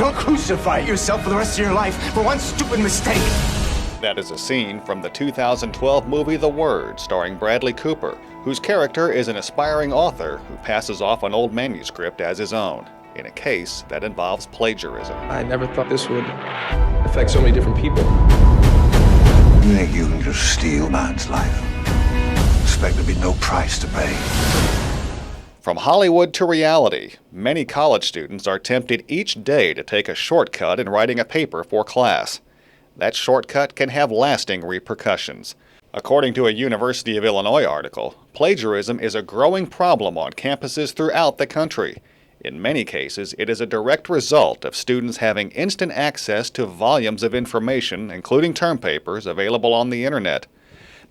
Don't crucify yourself for the rest of your life for one stupid mistake. That is a scene from the 2012 movie The Word, starring Bradley Cooper, whose character is an aspiring author who passes off an old manuscript as his own, in a case that involves plagiarism. I never thought this would affect so many different people. You think you can just steal man's life? Expect there'll be no price to pay. From Hollywood to reality, many college students are tempted each day to take a shortcut in writing a paper for class. That shortcut can have lasting repercussions. According to a University of Illinois article, plagiarism is a growing problem on campuses throughout the country. In many cases, it is a direct result of students having instant access to volumes of information, including term papers, available on the internet.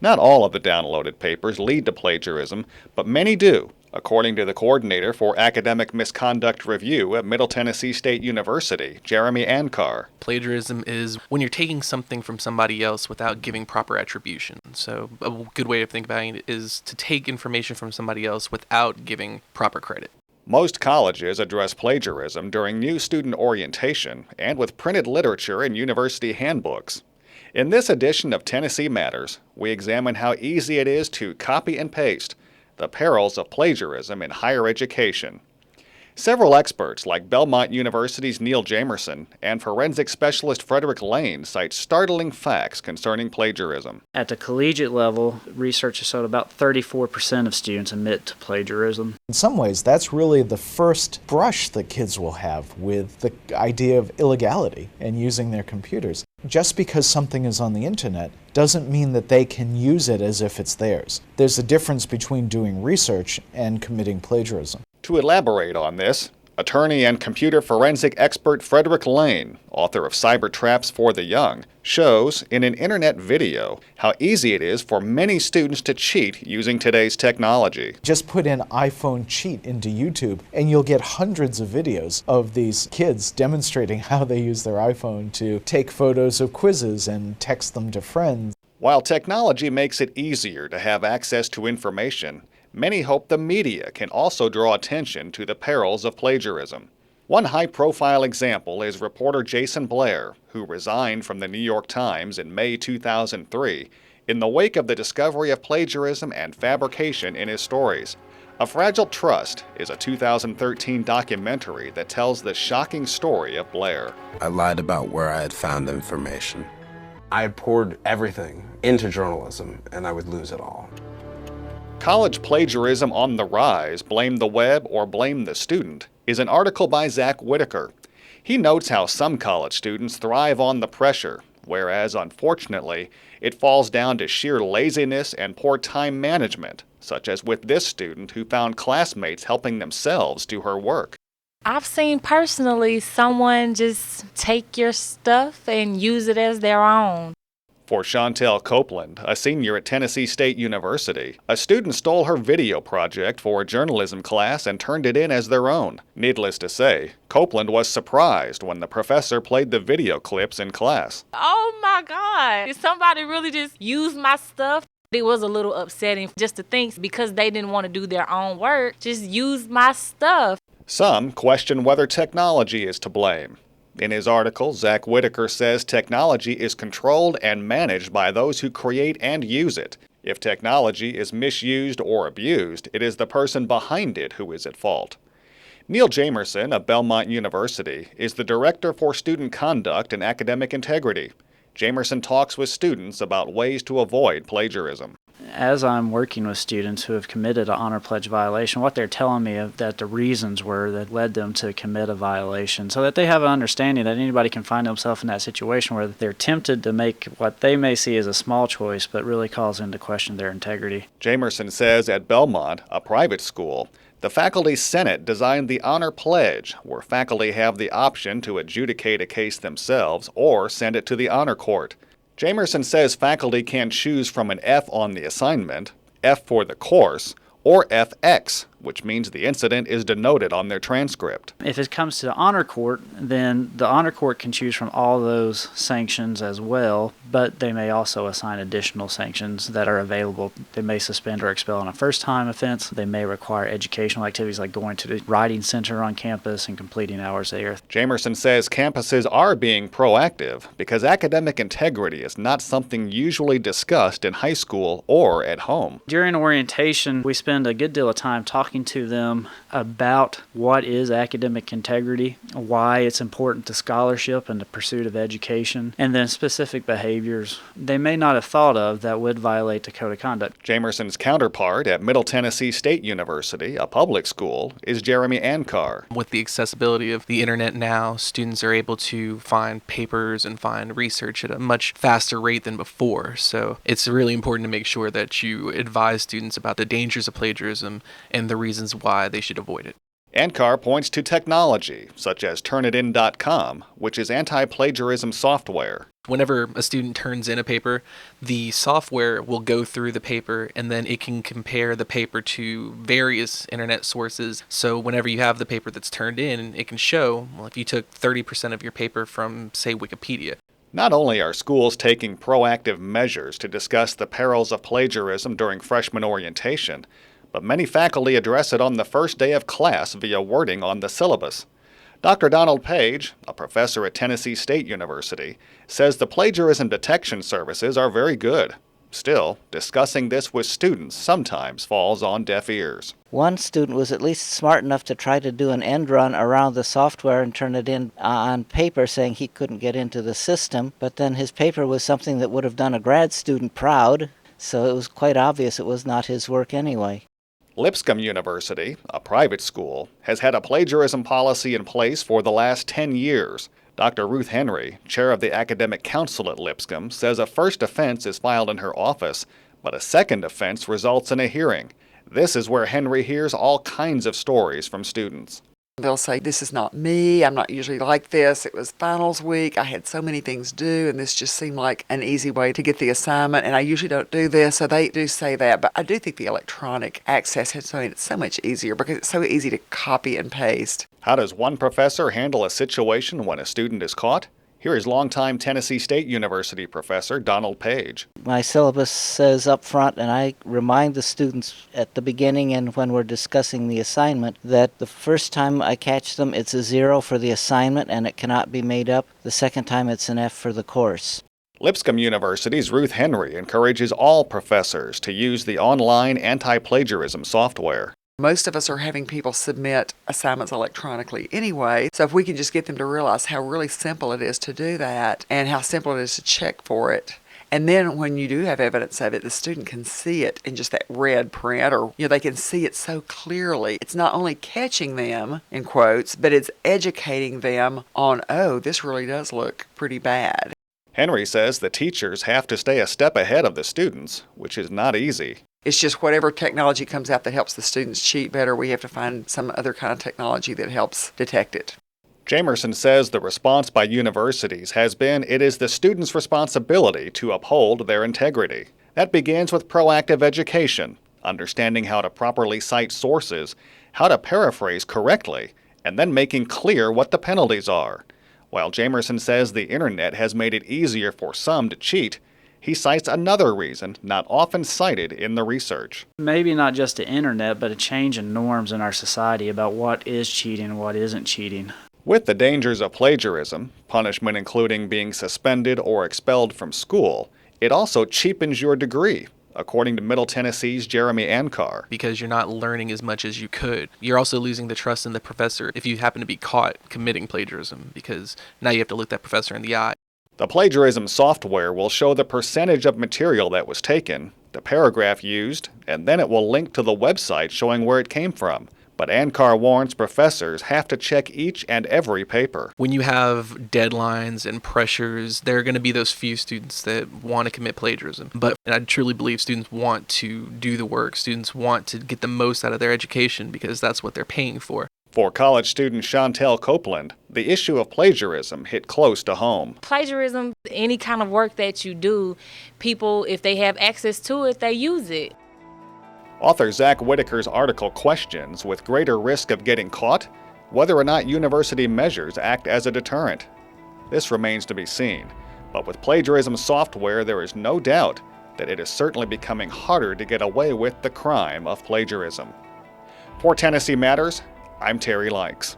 Not all of the downloaded papers lead to plagiarism, but many do, according to the coordinator for academic misconduct review at Middle Tennessee State University, Jeremy Ankar. Plagiarism is when you're taking something from somebody else without giving proper attribution. So a good way of thinking about it is to take information from somebody else without giving proper credit. Most colleges address plagiarism during new student orientation and with printed literature and university handbooks. In this edition of Tennessee Matters, we examine how easy it is to copy and paste, the perils of plagiarism in higher education. Several experts like Belmont University's Neil Jamerson and forensic specialist Frederick Lane cite startling facts concerning plagiarism. At the collegiate level, research has shown about 34% of students admit to plagiarism. In some ways, that's really the first brush that kids will have with the idea of illegality and using their computers. Just because something is on the internet doesn't mean that they can use it as if it's theirs. There's a difference between doing research and committing plagiarism. To elaborate on this, attorney and computer forensic expert Frederick Lane, author of Cyber Traps for the Young, shows in an internet video how easy it is for many students to cheat using today's technology. Just put in iPhone cheat into YouTube and you'll get hundreds of videos of these kids demonstrating how they use their iPhone to take photos of quizzes and text them to friends. While technology makes it easier to have access to information, many hope the media can also draw attention to the perils of plagiarism. One high-profile example is reporter Jason Blair, who resigned from the New York Times in May 2003 in the wake of the discovery of plagiarism and fabrication in his stories. A Fragile Trust is a 2013 documentary that tells the shocking story of Blair. I lied about where I had found the information. I poured everything into journalism, and I would lose it all. College Plagiarism on the Rise, Blame the Web or Blame the Student, is an article by Zach Whitaker. He notes how some college students thrive on the pressure, whereas, unfortunately, it falls down to sheer laziness and poor time management, such as with this student who found classmates helping themselves do her work. I've seen personally someone just take your stuff and use it as their own. For Chantel Copeland, a senior at Tennessee State University, a student stole her video project for a journalism class and turned it in as their own. Needless to say, Copeland was surprised when the professor played the video clips in class. Oh my God, did somebody really just use my stuff? It was a little upsetting just to think because they didn't want to do their own work, just use my stuff. Some question whether technology is to blame. In his article, Zach Whitaker says technology is controlled and managed by those who create and use it. If technology is misused or abused, it is the person behind it who is at fault. Neil Jamerson of Belmont University is the Director for Student Conduct and Academic Integrity. Jamerson talks with students about ways to avoid plagiarism. As I'm working with students who have committed an honor pledge violation, what they're telling me is that the reasons were that led them to commit a violation, so that they have an understanding that anybody can find themselves in that situation where they're tempted to make what they may see as a small choice, but really calls into question their integrity. Jamerson says at Belmont, a private school, the Faculty Senate designed the Honor Pledge, where faculty have the option to adjudicate a case themselves or send it to the Honor Court. Jamerson says faculty can choose from an F on the assignment, F for the course, or FX which means the incident is denoted on their transcript. If it comes to the honor court, then the honor court can choose from all those sanctions as well, but they may also assign additional sanctions that are available. They may suspend or expel on a first-time offense. They may require educational activities like going to the writing center on campus and completing hours there. Jamerson says campuses are being proactive because academic integrity is not something usually discussed in high school or at home. During orientation, we spend a good deal of time talking to them about what is academic integrity, why it's important to scholarship and the pursuit of education, and then specific behaviors they may not have thought of that would violate the code of conduct. Jamerson's counterpart at Middle Tennessee State University, a public school, is Jeremy Ankar. With the accessibility of the internet now, students are able to find papers and find research at a much faster rate than before. So it's really important to make sure that you advise students about the dangers of plagiarism and the reasons why they should avoid it. Ankar points to technology, such as Turnitin.com, which is anti-plagiarism software. Whenever a student turns in a paper, the software will go through the paper and then it can compare the paper to various internet sources. So whenever you have the paper that's turned in, it can show, well, if you took 30% of your paper from, say, Wikipedia. Not only are schools taking proactive measures to discuss the perils of plagiarism during freshman orientation, but many faculty address it on the first day of class via wording on the syllabus. Dr. Donald Page, a professor at Tennessee State University, says the plagiarism detection services are very good. Still, discussing this with students sometimes falls on deaf ears. One student was at least smart enough to try to do an end run around the software and turn it in on paper, saying he couldn't get into the system, but then his paper was something that would have done a grad student proud, so it was quite obvious it was not his work anyway. Lipscomb University, a private school, has had a plagiarism policy in place for the last 10 years. Dr. Ruth Henry, chair of the Academic Council at Lipscomb, says a first offense is filed in her office, but a second offense results in a hearing. This is where Henry hears all kinds of stories from students. They'll say, this is not me, I'm not usually like this, it was finals week, I had so many things due, and this just seemed like an easy way to get the assignment, and I usually don't do this, so they do say that. But I do think the electronic access has made it so much easier because it's so easy to copy and paste. How does one professor handle a situation when a student is caught? Here is longtime Tennessee State University professor Donald Page. My syllabus says up front, and I remind the students at the beginning and when we're discussing the assignment, that the first time I catch them, it's a 0 for the assignment and it cannot be made up. The second time, it's an F for the course. Lipscomb University's Ruth Henry encourages all professors to use the online anti-plagiarism software. Most of us are having people submit assignments electronically anyway, so if we can just get them to realize how really simple it is to do that and how simple it is to check for it. And then when you do have evidence of it, the student can see it in just that red print, or they can see it so clearly. It's not only catching them, in quotes, but it's educating them on, oh, this really does look pretty bad. Henry says the teachers have to stay a step ahead of the students, which is not easy. It's just whatever technology comes out that helps the students cheat better, we have to find some other kind of technology that helps detect it. Jamerson says the response by universities has been it is the students' responsibility to uphold their integrity. That begins with proactive education, understanding how to properly cite sources, how to paraphrase correctly, and then making clear what the penalties are. While Jamerson says the internet has made it easier for some to cheat, he cites another reason not often cited in the research. Maybe not just the internet, but a change in norms in our society about what is cheating and what isn't cheating. With the dangers of plagiarism, punishment including being suspended or expelled from school, it also cheapens your degree, according to Middle Tennessee's Jeremy Ankar. Because you're not learning as much as you could. You're also losing the trust in the professor if you happen to be caught committing plagiarism, because now you have to look that professor in the eye. The plagiarism software will show the percentage of material that was taken, the paragraph used, and then it will link to the website showing where it came from. But Ankar warns professors have to check each and every paper. When you have deadlines and pressures, there are going to be those few students that want to commit plagiarism. But I truly believe students want to do the work. Students want to get the most out of their education because that's what they're paying for. For college student Chantel Copeland, the issue of plagiarism hit close to home. Plagiarism, any kind of work that you do, people, if they have access to it, they use it. Author Zach Whitaker's article questions, with greater risk of getting caught, whether or not university measures act as a deterrent. This remains to be seen, but with plagiarism software, there is no doubt that it is certainly becoming harder to get away with the crime of plagiarism. For Tennessee Matters, I'm Terry Likes.